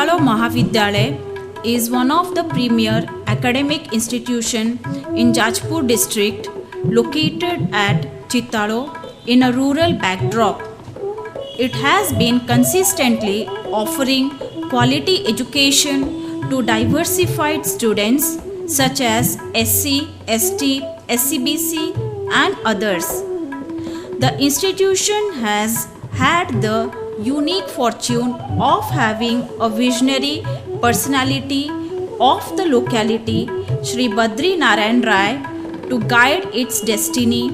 Chittalo Mahavidyalaya is one of the premier academic institutions in Jajpur district, located at Chittalo in a rural backdrop. It has been consistently offering quality education to diversified students such as SC, ST, SCBC and others. The institution has had the unique fortune of having a visionary personality of the locality, Shri Badri Narayan Rai, to guide its destiny,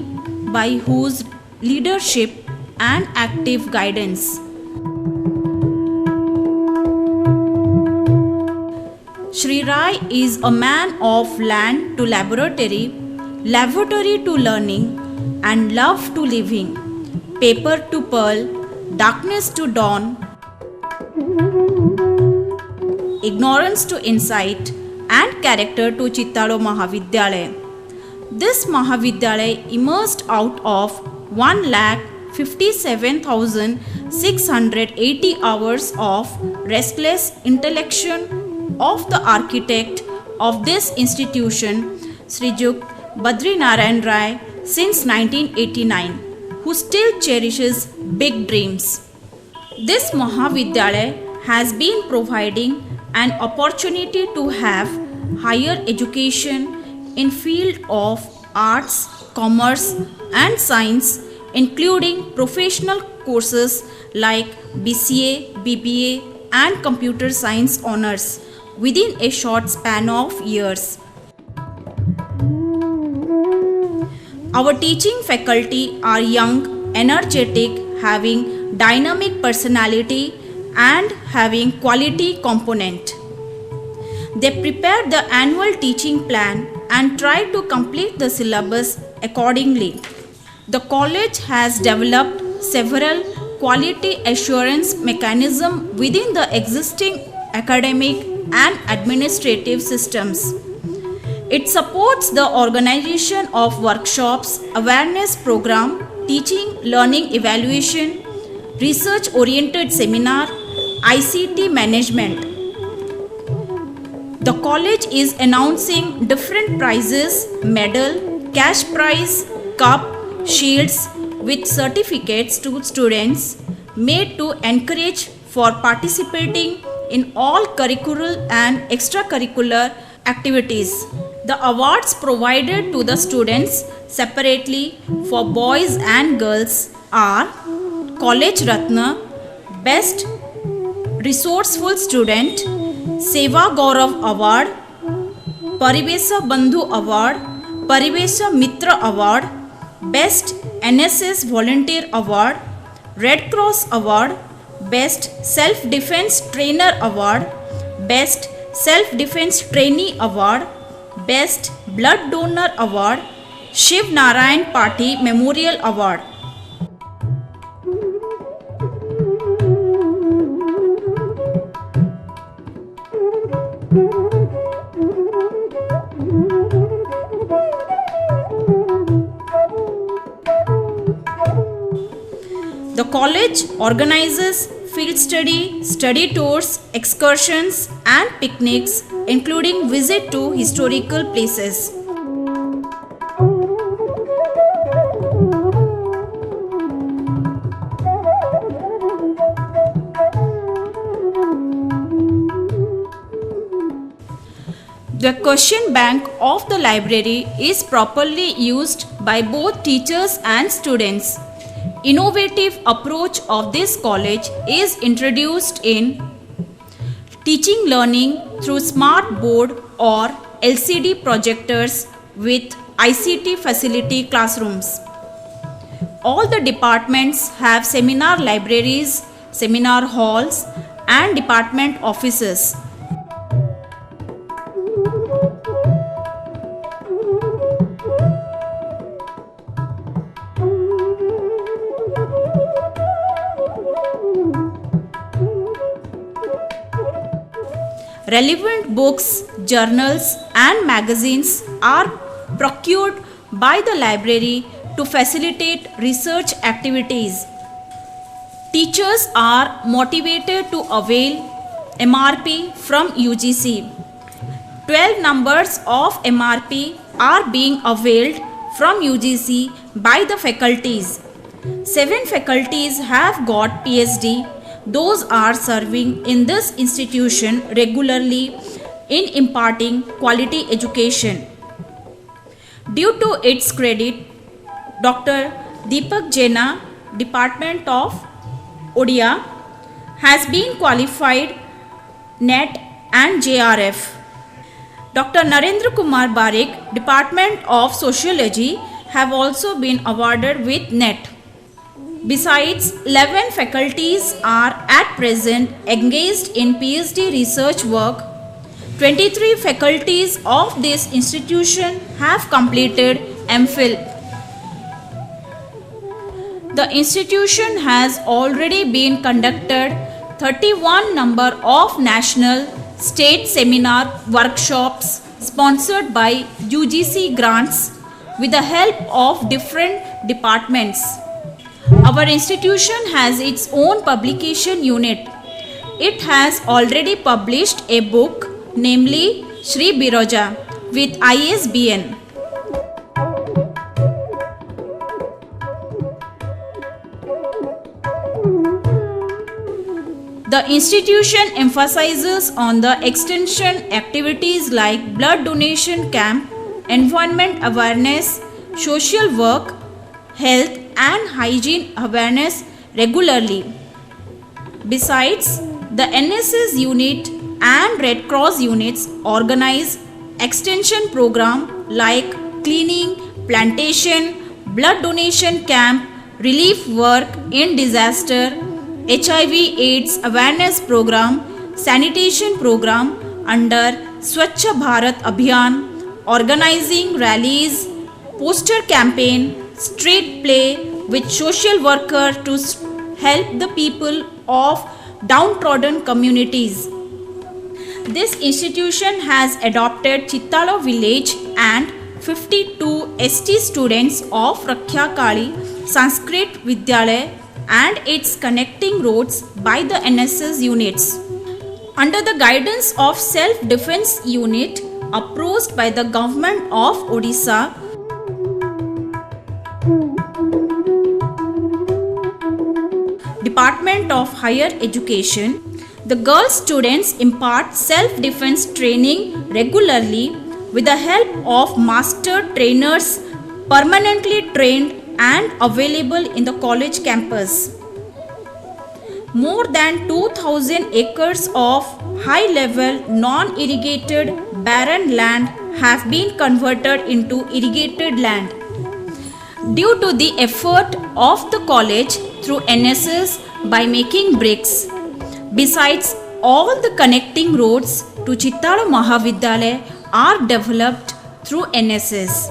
by whose leadership and active guidance Shri Rai is a man of land to laboratory, laboratory to learning, and love to living, paper to pearl, darkness to dawn, ignorance to insight, and character to Chittalo Mahavidyalaya. This Mahavidyalaya emerged out of 1,57,680 hours of restless intellection of the architect of this institution, Sri Juk Badri Narayan Rai, since 1989, who still cherishes big dreams. This Mahavidyalaya has been providing an opportunity to have higher education in field of arts, commerce and science, including professional courses like BCA, BBA and computer science honors within a short span of years. Our teaching faculty are young, energetic, having dynamic personality and having quality component. They prepare the annual teaching plan and try to complete the syllabus accordingly. The college has developed several quality assurance mechanisms within the existing academic and administrative systems. It supports the organization of workshops, awareness program, teaching, learning evaluation, research-oriented seminar, ICT management. The college is announcing different prizes, medal, cash prize, cup, shields with certificates to students made to encourage for participating in all curricular and extracurricular activities. The awards provided to the students separately for boys and girls are College Ratna, Best Resourceful Student, Seva Gaurav Award, Parivesa Bandhu Award, Parivesa Mitra Award, Best NSS Volunteer Award, Red Cross Award, Best Self-Defense Trainer Award, Best Self-Defense Trainee Award, Best Blood Donor Award, Shiv Narayan Pathi Memorial Award. The college organizes field study tours, excursions and picnics, including visit to historical places. The question bank of the library is properly used by both teachers and students. Innovative approach of this college is introduced in teaching learning through smart board or LCD projectors with ICT facility classrooms. All the departments have seminar libraries, seminar halls and department offices. Relevant books, journals and magazines are procured by the library to facilitate research activities. Teachers are motivated to avail MRP from UGC. 12 numbers of MRP are being availed from UGC by the faculties. 7 faculties have got PhD. Those are serving in this institution regularly in imparting quality education. Due to its credit, Dr. Deepak Jaina, Department of Odia, has been qualified NET and JRF. Dr. Narendra Kumar Barik, Department of Sociology, have also been awarded with NET. Besides, 11 faculties are at present engaged in PhD research work. 23 faculties of this institution have completed MPhil. The institution has already been conducted 31 number of national, state seminar workshops sponsored by UGC grants with the help of different departments. Our institution has its own publication unit. It has already published a book, namely Shri Biroja, with ISBN. The institution emphasizes on the extension activities like blood donation camp, environment awareness, social work, health and hygiene awareness regularly. Besides, the NSS unit and Red Cross units organize extension program like cleaning, plantation, blood donation camp, relief work in disaster, HIV/AIDS awareness program, sanitation program under Swachh Bharat Abhiyan, organizing rallies, poster campaign, street play with social worker to help the people of downtrodden communities. This institution has adopted Chittalo village and 52 ST students of Rakhya Kali Sanskrit Vidyalaya and its connecting roads by the NSS units. Under the guidance of Self-Defense Unit approached by the Government of Odisha, Department of Higher Education, the girl students impart self-defense training regularly with the help of master trainers permanently trained and available in the college campus. More than 2,000 acres of high-level non-irrigated barren land have been converted into irrigated land. Due to the effort of the college through NSS by making bricks, besides all the connecting roads to Chittalo Mahavidyalaya are developed through NSS.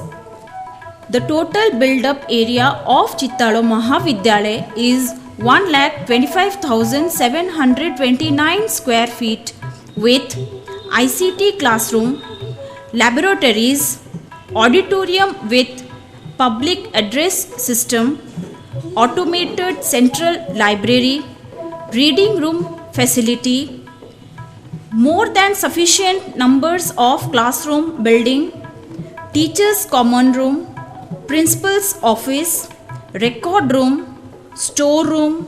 The total build-up area of Chittalo Mahavidyalaya is 1,25,729 square feet with ICT classroom, laboratories, auditorium with public address system, automated central library, reading room facility, more than sufficient numbers of classroom building, teachers' common room, principal's office, record room, store room,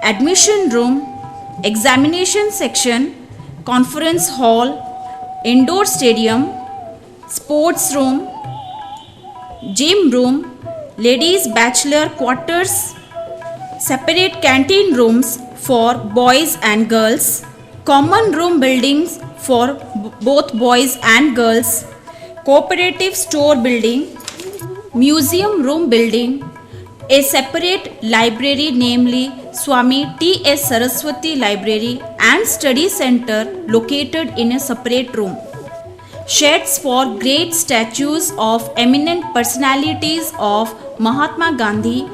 admission room, examination section, conference hall, indoor stadium, sports room, gym room, ladies' bachelor quarters, separate canteen rooms for boys and girls, common room buildings for both boys and girls, cooperative store building, museum room building, a separate library namely Swami T.S. Saraswati Library and Study Center located in a separate room. Sheds for great statues of eminent personalities of Mahatma Gandhi,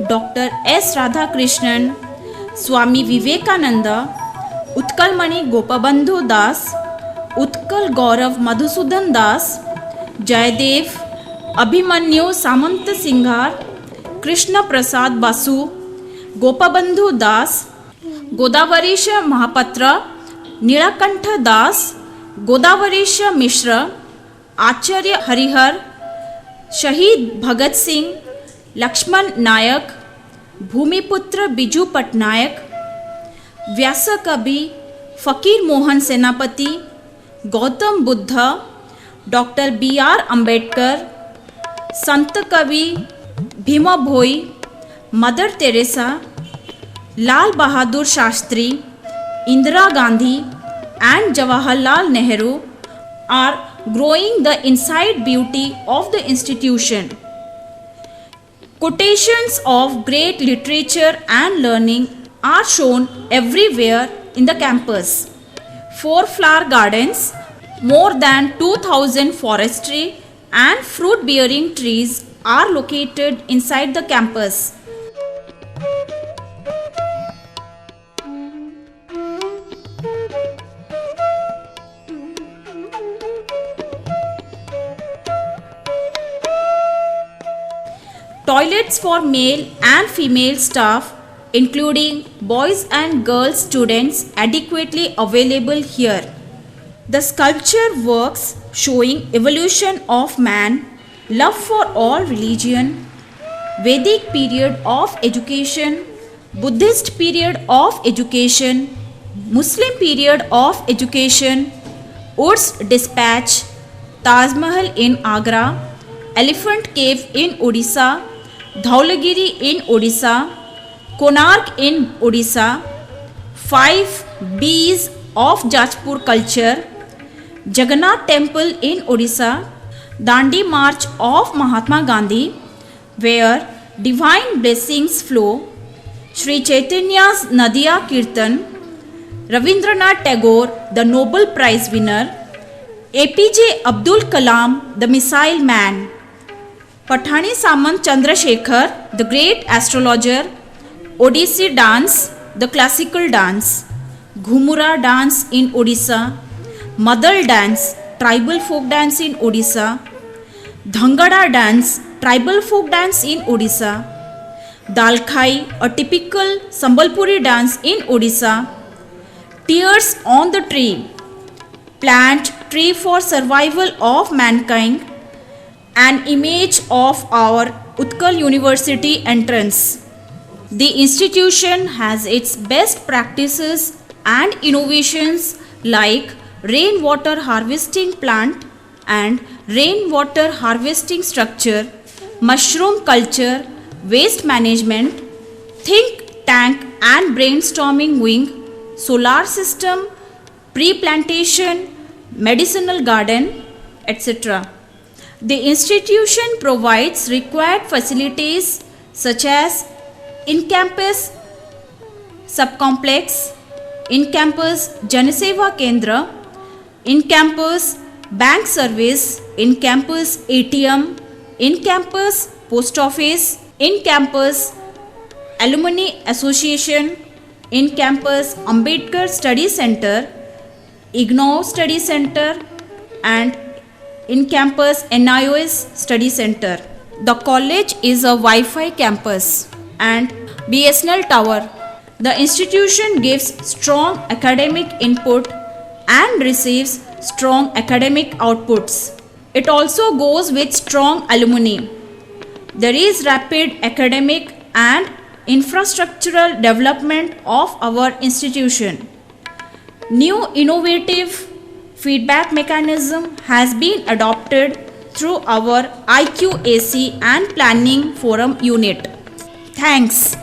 Dr. S. Radhakrishnan, Swami Vivekananda, Utkalmani Gopabandhu Das, Utkal Gaurav Madhusudan Das, Jayadev, Abhimanyu Samant Singhar, Krishna Prasad Basu, Gopabandhu Das, Godavarisha Mahapatra, Neelkanth दास, गोदावरीश मिश्र, आचार्य हरिहर, शहीद भगत सिंह, लक्ष्मण नायक, भूमिपुत्र Biju Patnaik, व्यासकवि Fakir Mohan Senapati, Gautam Buddha, doctor BR Ambedkar, Sant Kavi Bhima Bhoi, Mother Teresa, Lal Bahadur Shastri, Indira Gandhi and Jawaharlal Nehru are growing the inside beauty of the institution. Quotations of great literature and learning are shown everywhere in the campus. 4 flower gardens, more than 2000 forestry and fruit bearing trees are located inside the campus. Toilets for male and female staff, including boys and girls students, adequately available here. The sculpture works showing evolution of man, love for all religion, Vedic period of education, Buddhist period of education, Muslim period of education, Wood's Dispatch, Taj Mahal in Agra, Elephant Cave in Odisha, Dhaulagiri in Odisha, Konark in Odisha, 5 B's of Jajpur culture, Jagannath temple in Odisha, Dandi march of Mahatma Gandhi, where divine blessings flow, Sri Chaitanya's Nadiya Kirtan, Ravindranath Tagore, the Nobel Prize winner, APJ Abdul Kalam, the missile man, Pathani Samant Chandrasekhar, the great astrologer, Odissi dance, the classical dance, Ghumura dance in Odisha, Madal dance, tribal folk dance in Odisha, Dhangada dance, tribal folk dance in Odisha, Dalkhai, a typical Sambalpuri dance in Odisha, Tears on the tree, plant tree for survival of mankind, an image of our Utkal University entrance. The institution has its best practices and innovations like rainwater harvesting plant and rainwater harvesting structure, mushroom culture, waste management, think tank and brainstorming wing, solar system, pre-plantation, medicinal garden, etc. The institution provides required facilities such as in-campus subcomplex, in-campus Janaseva Kendra, in-campus bank service, in-campus ATM, in-campus post office, in-campus alumni association, in-campus Ambedkar Study Center, IGNOU Study Center and in-campus NIOS Study Center. The college is a Wi-Fi campus and BSNL tower. The institution gives strong academic input and receives strong academic outputs. It also goes with strong alumni. There is rapid academic and infrastructural development of our institution. New innovative feedback mechanism has been adopted through our IQAC and Planning Forum unit. Thanks.